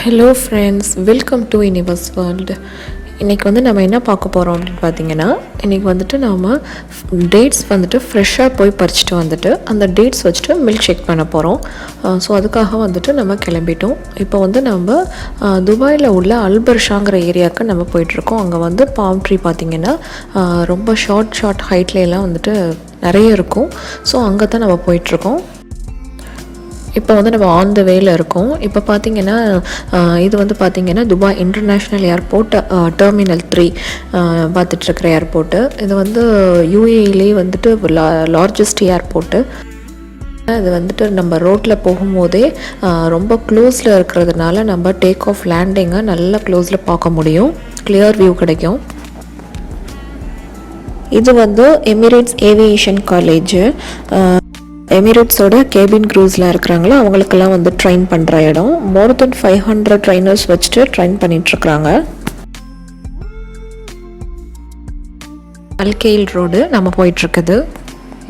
Hello friends, welcome to universe world. இன்றைக்கி நம்ம என்ன பார்க்க போகிறோம் அப்படின்னு பார்த்தீங்கன்னா, இன்றைக்கி நம்ம டேட்ஸ் ஃப்ரெஷ்ஷாக போய் பறிச்சுட்டு அந்த டேட்ஸ் வச்சுட்டு மில்க் ஷேக் பண்ண போகிறோம். ஸோ அதுக்காக நம்ம கிளம்பிட்டோம். இப்போ நம்ம துபாயில் உள்ள அல்பர்ஷாங்கிற ஏரியாவுக்கு நம்ம போயிட்டுருக்கோம். அங்கே பாம் ட்ரீ பார்த்திங்கன்னா ரொம்ப ஷார்ட் ஹைட்லாம் நிறைய இருக்கும். ஸோ அங்கே தான் நம்ம போயிட்டுருக்கோம். இப்போ நம்ம ஆன் த வேல இருக்கோம். இப்போ பார்த்தீங்கன்னா இது பார்த்தீங்கன்னா துபாய் இன்டர்நேஷ்னல் ஏர்போர்ட் டெர்மினல் 3 பார்த்துட்ருக்கிற ஏர்போர்ட்டு. இது யூஏஇலே லார்ஜஸ்ட் ஏர்போர்ட்டு. இது நம்ம ரோட்டில் போகும்போதே ரொம்ப க்ளோஸில் இருக்கிறதுனால நம்ம டேக் ஆஃப் லேண்டிங்கை நல்லா க்ளோஸில் பார்க்க முடியும். கிளியர் வியூ கிடைக்கும். இது எமிரேட்ஸ் ஏவியேஷன் காலேஜு. எமிரேட்ஸோட கேபின் க்ரூஸில் இருக்கிறாங்களோ அவங்களுக்கெல்லாம் ட்ரெயின் பண்ணுற இடம். மோர் தென் 500 ட்ரைனர்ஸ் வச்சுட்டு ட்ரெயின் பண்ணிகிட்ருக்குறாங்க. அல்கெயில் ரோடு நம்ம போயிட்டுருக்குது.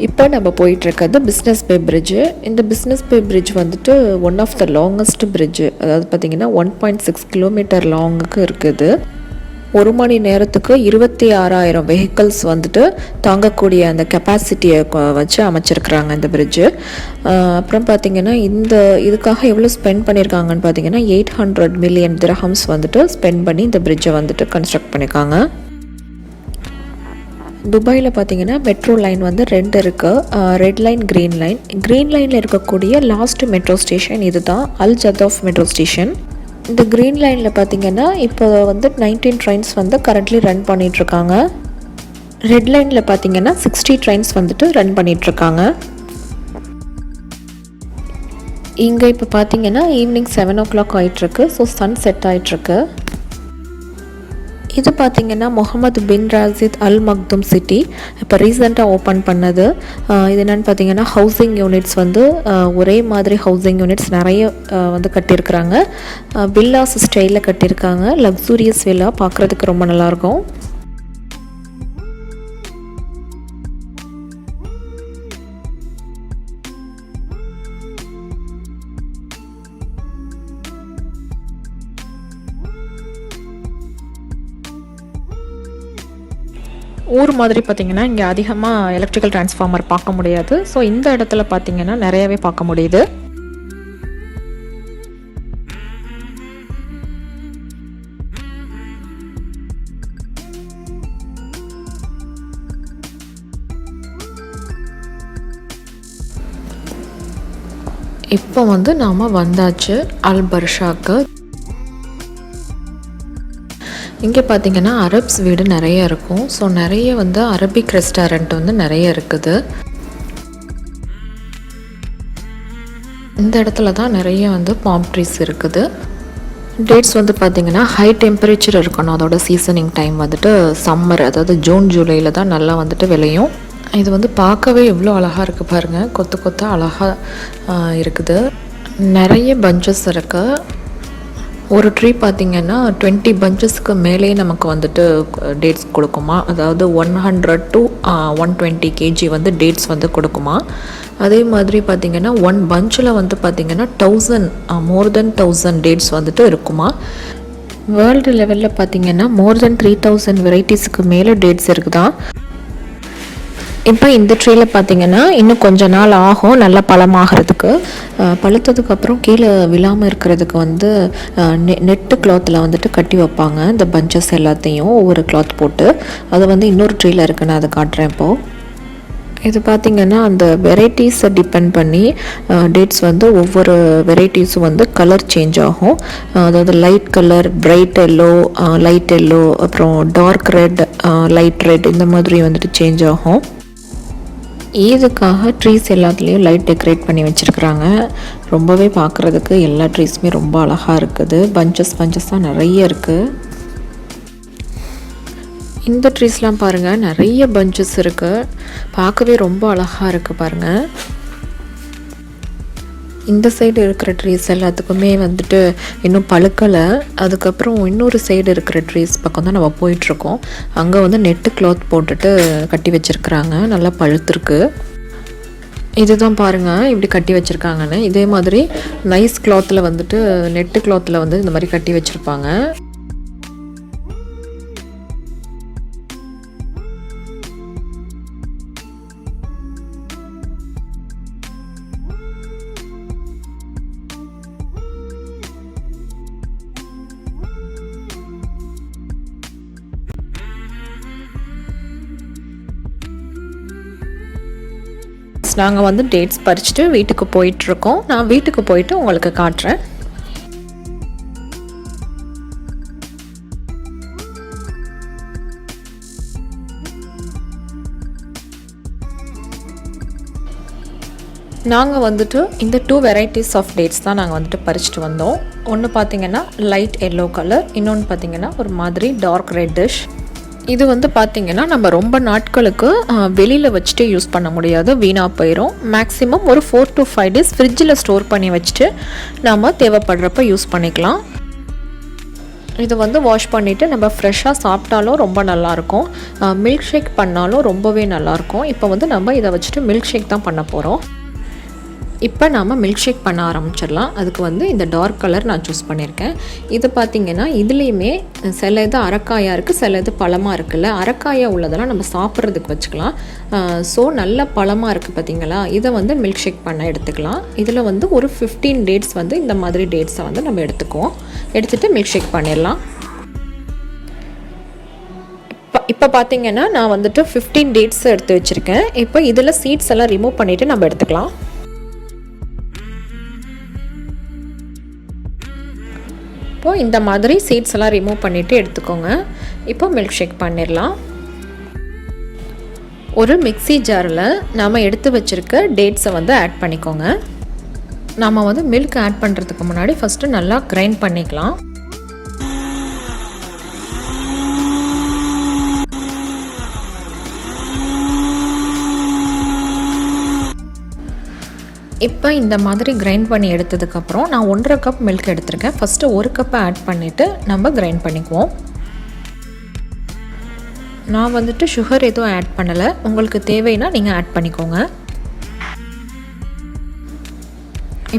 இப்போ நம்ம போயிட்டுருக்கிறது பிஸ்னஸ் பே பிரிட்ஜு. இந்த Business Bay Bridge one of the longest bridge. அதாவது பார்த்திங்கன்னா 1.6 கிலோமீட்டர் லாங்குக்கு இருக்குது. ஒரு மணி நேரத்துக்கு 26,000 வெஹிக்கிள்ஸ் தாங்கக்கூடிய அந்த கெப்பாசிட்டியை வச்சு அமைச்சிருக்கிறாங்க இந்த பிரிட்ஜு. அப்புறம் பார்த்திங்கன்னா இதுக்காக எவ்வளோ ஸ்பெண்ட் பண்ணியிருக்காங்கன்னு பார்த்தீங்கன்னா 800 மில்லியன் திரஹம்ஸ் ஸ்பெண்ட் பண்ணி இந்த பிரிட்ஜை கன்ஸ்ட்ரக்ட் பண்ணியிருக்காங்க. துபாயில் பார்த்திங்கன்னா மெட்ரோ லைன் 2 இருக்குது. Red line, green line. Green லைனில் இருக்கக்கூடிய லாஸ்ட் மெட்ரோ ஸ்டேஷன் இது தான், அல் ஜதாஃப் மெட்ரோ ஸ்டேஷன். இந்த க்ரீன் லைனில் பார்த்திங்கன்னா இப்போ 19 ட்ரெயின்ஸ் கரண்ட்லி ரன் பண்ணிகிட்ருக்காங்க. ரெட் லைனில் பார்த்திங்கன்னா 60 ட்ரெயின்ஸ் ரன் பண்ணிகிட்ருக்காங்க. இங்கே இப்போ பார்த்திங்கன்னா ஈவினிங் 7 o'clock ஆகிட்டுருக்கு. ஸோ சன் செட் ஆகிட்டுருக்கு. இது பார்த்திங்கன்னா முகமது பின் ராசித் அல் மக்தும் சிட்டி இப்போ ரீசெண்டாக ஓப்பன் பண்ணது. இது என்னென்னு பார்த்திங்கன்னா ஹவுசிங் யூனிட்ஸ் ஒரே மாதிரி ஹவுசிங் யூனிட்ஸ் நிறைய கட்டியிருக்கிறாங்க. வில்லாஸ் ஸ்டைலில் கட்டியிருக்காங்க. லக்ஸூரியஸ் வில்லா, பார்க்குறதுக்கு ரொம்ப நல்லாயிருக்கும். ஊர் மாதிரி பார்த்திங்கன்னா இங்கே அதிகமாக எலக்ட்ரிக்கல் டிரான்ஸ்ஃபார்மர் பார்க்க முடியாது. ஸோ இந்த இடத்துல பார்த்திங்கன்னா நிறையவே பார்க்க முடியுது. இப்போ நாம் வந்தாச்சு அல்பர்ஷாக்கு. இங்கே பார்த்திங்கன்னா அரப்ஸ் வீடு நிறைய இருக்கும். ஸோ நிறைய அரபிக் ரெஸ்டாரண்ட் நிறைய இருக்குது. இந்த இடத்துல தான் நிறைய பாம் ட்ரீஸ் இருக்குது. டேட்ஸ் பார்த்திங்கன்னா ஹை டெம்பரேச்சர் இருக்கணும். அதோட சீசனிங் டைம் சம்மர், அதாவது ஜூன் ஜூலையில் தான் நல்லா விளையும். இது பார்க்கவே எவ்வளோ அழகாக இருக்குது பாருங்கள். கொத்து அழகாக இருக்குது. நிறைய பஞ்சஸ் இருக்குது. ஒரு ட்ரீ பார்த்திங்கன்னா 20 பஞ்சஸ்க்கு மேலே நமக்கு டேட்ஸ் கொடுக்குமா. அதாவது 100 to 120 kg டேட்ஸ் கொடுக்குமா. அதே மாதிரி பார்த்திங்கன்னா 1 பஞ்சில் பார்த்திங்கன்னா 1000 மோர் தென் 1000 டேட்ஸ் இருக்குமா. வேர்ல்டு லெவலில் பார்த்திங்கன்னா மோர் தென் 3000 வெரைட்டிஸுக்கு மேலே டேட்ஸ் இருக்குதான். இப்போ இந்த ட்ரீயில் பார்த்திங்கன்னா இன்னும் கொஞ்ச நாள் ஆகும் நல்லா பழமாகிறதுக்கு. பழுத்ததுக்கப்புறம் கீழே விழாமல் இருக்கிறதுக்கு நெட்டு கிளாத்தில் கட்டி வைப்பாங்க. இந்த பஞ்சஸ் எல்லாத்தையும் ஒவ்வொரு கிளாத் போட்டு அது இன்னொரு ட்ரீயில் இருக்குது. நான் அதை காட்டுறேன் இப்போது. இது பார்த்திங்கன்னா அந்த வெரைட்டிஸை டிபெண்ட் பண்ணி டேட்ஸ் ஒவ்வொரு வெரைட்டிஸும் கலர் சேஞ்ச் ஆகும். அதாவது light colour, bright yellow, light yellow, அப்புறம் டார்க் ரெட், லைட் ரெட், இந்த மாதிரி சேஞ்ச் ஆகும். இதுக்காக ட்ரீஸ் எல்லாத்துலேயும் லைட் டெக்கரேட் பண்ணி வச்சுருக்குறாங்க. ரொம்பவே பார்க்குறதுக்கு எல்லா ட்ரீஸுமே ரொம்ப அழகாக இருக்குது. பஞ்சஸாக நிறைய இருக்குது. இந்த ட்ரீஸ்லாம் பாருங்கள், நிறைய பஞ்சஸ் இருக்குது. பார்க்கவே ரொம்ப அழகாக இருக்குது பாருங்கள். இந்த சைடு இருக்கிற ட்ரீஸ் எல்லாத்துக்குமே இன்னும் பழுக்கலை. அதுக்கப்புறம் இன்னொரு சைடு இருக்கிற ட்ரீஸ் பக்கம் தான் நம்ம போயிட்டுருக்கோம். அங்கே நெட்டு கிளாத் போட்டுட்டு கட்டி வச்சுருக்குறாங்க. நல்லா பழுத்துருக்கு. இதுதான் பாருங்கள் இப்படி கட்டி வச்சுருக்காங்கன்னு. இதே மாதிரி நைஸ் கிளாத்தில் வந்துட்டு நெட்டு கிளாத்தில் வந்து இந்த மாதிரி கட்டி வச்சுருப்பாங்க. நாங்கள் வந்து டேட்ஸ் பறிச்சுட்டு வீட்டுக்கு போயிட்டுருக்கோம். நான் வீட்டுக்கு போயிட்டு உங்களுக்கு காட்டுறேன். நாங்கள் வந்துட்டு இந்த 2 வெரைட்டிஸ் ஆஃப் டேட்ஸ் தான் நாங்கள் வந்துட்டு பறிச்சுட்டு வந்தோம். ஒன்று பார்த்திங்கன்னா லைட் எல்லோ கலர், இன்னொன்று பார்த்திங்கன்னா ஒரு மாதிரி டார்க் ரெட்டிஷ். இது வந்து பார்த்திங்கன்னா நம்ம ரொம்ப நாட்களுக்கு வெளியில் வச்சுட்டு யூஸ் பண்ண முடியாது, வீணாக போயிடும். மேக்ஸிமம் ஒரு 4 to 5 days ஃப்ரிட்ஜில் ஸ்டோர் பண்ணி வச்சுட்டு நம்ம தேவைப்படுறப்ப யூஸ் பண்ணிக்கலாம். இது வந்து வாஷ் பண்ணிவிட்டு நம்ம ஃப்ரெஷ்ஷாக சாப்பிட்டாலும் ரொம்ப நல்லாயிருக்கும். மில்க் ஷேக் பண்ணாலும் ரொம்பவே நல்லாயிருக்கும். இப்போ வந்து நம்ம இதை வச்சுட்டு மில்க் ஷேக் தான் பண்ண போகிறோம். இப்போ நாம் மில்க் ஷேக் பண்ண ஆரம்பிச்சிடலாம். அதுக்கு வந்து இந்த டார்க் கலர் நான் சூஸ் பண்ணியிருக்கேன். இது பார்த்திங்கன்னா இதுலேயுமே சில இது அரைக்காயாக இருக்குது, சில இது பழமாக இருக்குல்ல. அரைக்காயாக உள்ளதெல்லாம் நம்ம சாப்பிட்றதுக்கு வச்சுக்கலாம். ஸோ நல்ல பழமாக இருக்குது பார்த்திங்களா, இதை வந்து மில்க் ஷேக் பண்ண எடுத்துக்கலாம். இதில் வந்து ஒரு 15 டேட்ஸ் வந்து இந்த மாதிரி டேட்ஸை வந்து நம்ம எடுத்துக்குவோம். எடுத்துகிட்டு மில்க் ஷேக் பண்ணிடலாம். இப்போ பார்த்திங்கன்னா நான் வந்துட்டு 15 டேட்ஸ் எடுத்து வச்சுருக்கேன். இப்போ இதில் சீட்ஸ் எல்லாம் ரிமூவ் பண்ணிவிட்டு நம்ம எடுத்துக்கலாம். இப்போது இந்த மாதிரி சீட்ஸ் எல்லாம் ரிமூவ் பண்ணிவிட்டு எடுத்துக்கோங்க. இப்போ மில்க் ஷேக் பண்ணிடலாம். ஒரு மிக்ஸி ஜாரில் நாம் எடுத்து வச்சுருக்க டேட்ஸை வந்து ஆட் பண்ணிக்கோங்க. நாம் வந்து மில்க் ஆட் பண்ணுறதுக்கு முன்னாடி ஃபஸ்ட்டு நல்லா கிரைண்ட் பண்ணிக்கலாம். இப்போ இந்த மாதிரி கிரைண்ட் பண்ணி எடுத்ததுக்கப்புறம் நான் 1.5 கப் மில்க் எடுத்திருக்கேன். ஃபஸ்ட்டு 1 கப்பை ஆட் பண்ணிவிட்டு நம்ம கிரைண்ட் பண்ணிக்குவோம். நான் வந்துட்டு சுகர் எதுவும் ஆட் பண்ணலை, உங்களுக்கு தேவைன்னா நீங்கள் ஆட் பண்ணிக்கோங்க.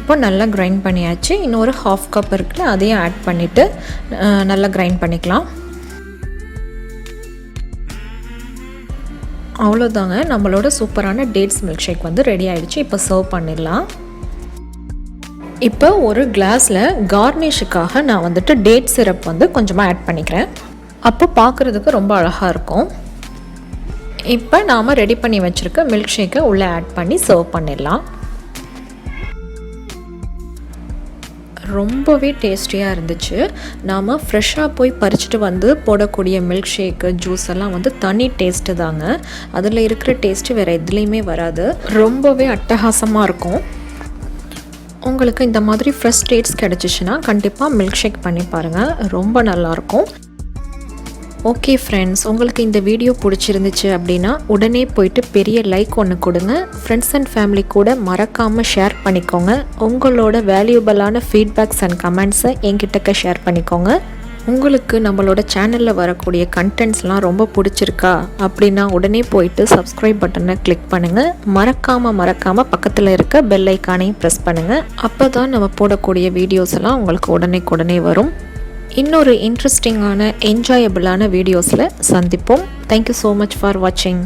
இப்போ நல்லா கிரைண்ட் பண்ணியாச்சு. இன்னொரு 1/2 கப் இருக்குல்ல, அதையும் ஆட் பண்ணிவிட்டு நல்லா கிரைண்ட் பண்ணிக்கலாம். அவ்வளோதாங்க, நம்மளோட சூப்பரான டேட்ஸ் மில்க் ஷேக் வந்து ரெடி ஆகிடுச்சு. இப்போ சர்வ் பண்ணிடலாம். இப்போ ஒரு கிளாஸில் கார்னிஷுக்காக நான் வந்துட்டு டேட் சிரப் வந்து கொஞ்சமாக ஆட் பண்ணிக்கிறேன். அப்போ பார்க்குறதுக்கு ரொம்ப அழகாக இருக்கும். இப்போ நாம் ரெடி பண்ணி வச்சுருக்க மில்க் ஷேக்கை உள்ளே ஆட் பண்ணி சர்வ் பண்ணிடலாம். ரொம்பவே டேஸ்டியாக இருந்துச்சு. நாம் ஃப்ரெஷ்ஷாக போய் பறிச்சுட்டு வந்து போடக்கூடிய மில்க் ஷேக்கு ஜூஸ் எல்லாம் வந்து தனி டேஸ்ட்டு தாங்க. அதில் இருக்கிற டேஸ்ட்டு வேறு எதுலேயுமே வராது. ரொம்பவே அட்டகாசமாக இருக்கும். உங்களுக்கு இந்த மாதிரி ஃப்ரெஷ் டேட்ஸ் கிடச்சிச்சின்னா கண்டிப்பாக மில்க் ஷேக் பண்ணி பாருங்கள், ரொம்ப நல்லாயிருக்கும். ஓகே ஃப்ரெண்ட்ஸ், உங்களுக்கு இந்த வீடியோ பிடிச்சிருந்துச்சு அப்படின்னா உடனே போயிட்டு பெரிய லைக் ஒன்று கொடுங்க. ஃப்ரெண்ட்ஸ் அண்ட் ஃபேமிலி கூட மறக்காமல் ஷேர் பண்ணிக்கோங்க. உங்களோட வேல்யூபிளான ஃபீட்பேக்ஸ் அண்ட் கமெண்ட்ஸை என்கிட்டக்க ஷேர் பண்ணிக்கோங்க. உங்களுக்கு நம்மளோட சேனலில் வரக்கூடிய கண்டென்ட்ஸ்லாம் ரொம்ப பிடிச்சிருக்கா அப்படின்னா உடனே போயிட்டு சப்ஸ்கிரைப் பட்டனை கிளிக் பண்ணுங்கள். மறக்காமல் பக்கத்தில் இருக்க பெல் ஐக்கானையும் ப்ரெஸ் பண்ணுங்கள். அப்போ தான் நம்ம போடக்கூடிய வீடியோஸ் எல்லாம் உங்களுக்கு உடனே வரும். இன்னொரு இன்ட்ரெஸ்டிங்கான என்ஜாயபிளான வீடியோஸில் சந்திப்போம். தேங்க்யூ ஸோ மச் ஃபார் வாட்சிங்.